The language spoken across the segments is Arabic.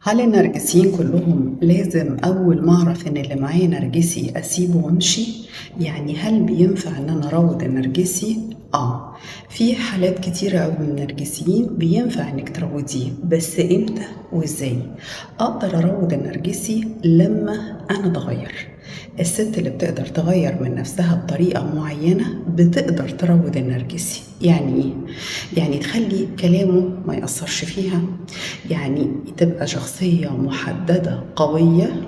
هل النرجسيين كلهم لازم أول ما أعرف إن اللي معايا نرجسي أسيبه وأمشي؟ يعني هل بينفع إن أنا أروض النرجسي؟ في حالات كتيرة أوي من النرجسيين بينفع إنك تروضيه، بس إمتى وإزاي؟ أقدر أروض النرجسي لما أنا أتغير. الست اللي بتقدر تغير من نفسها بطريقة معينة بتقدر تروض النرجسي. يعني إيه؟ يعني تخلي كلامه ما يأثرش فيها، يعني تبقى شخصية محددة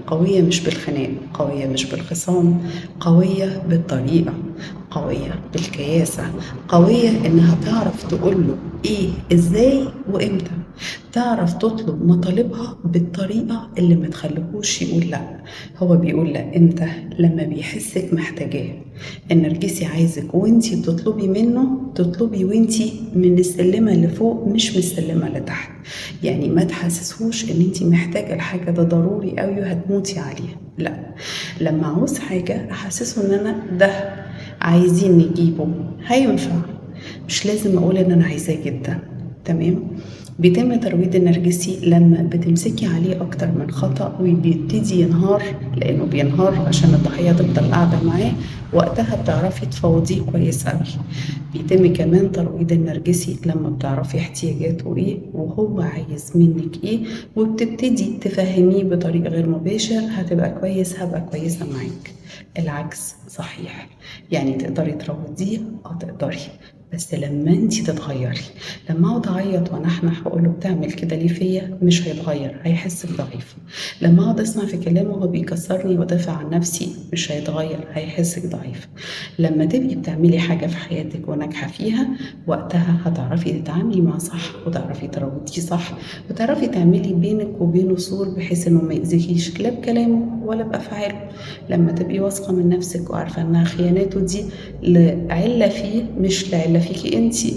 قوية مش بالخناق، قوية مش بالخصام، قوية بالطريقة، قوية بالكياسة، قوية إنها تعرف تقوله إيه إزاي وإمتى، تعرف تطلب مطالبها بالطريقة اللي ما تخليهوش يقول لأ. هو بيقول لأ إمتى؟ لما بيحسك محتاجاه. النرجسي عايزك وانتي بتطلبي منه تطلبي وانتي من السلمة اللي فوق مش من السلمة اللي تحت. يعني ما تحسسهوش ان انتي محتاجة الحاجة ده ضروري قوي وهتموتي عليها، لا. لما عاوز حاجة احسسه ان انا ده عايزين نجيبه هينفع، مش لازم اقول ان انا عايزاه جدا. تمام. بيتم ترويض النرجسي لما بتمسكي عليه اكتر من خطأ وبيبتدي ينهار، لانه بينهار عشان الضحية تفضل قاعدة معاه. وقتها بتعرفي تفوضيه كويس قوي. بيتم كمان ترويض النرجسي لما بتعرفي احتياجاته ايه وهو عايز منك ايه، وبتبتدي تفهميه بطريقة غير مباشر. هتبقى كويس، هبقى كويسة معاك. العكس صحيح. يعني تقدري تروضيه، تقدري، بس لما انتي تتغيري. لما اقعد اعيط وانحنح واقول له بتعمل كده ليه فيا، مش هيتغير، هيحس بضعيف. لما اقعد اسمع في كلامه وهو بيكسرني وادافع عن نفسي، مش هيتغير، هيحسك ضعيف. لما تبقي بتعملي حاجة في حياتك وناجحة فيها، وقتها هتعرفي تتعاملي معاه صح، وتعرفي تروضيه صح، وتعرفي تعملي بينك وبينه سور بحيث انه ما يأذيكيش لا بكلامه ولا بأفعاله. لما تبقي واثقة من نفسك وعارفة انها خياناته دي لعلة فيه مش لعلة فيكي انتي،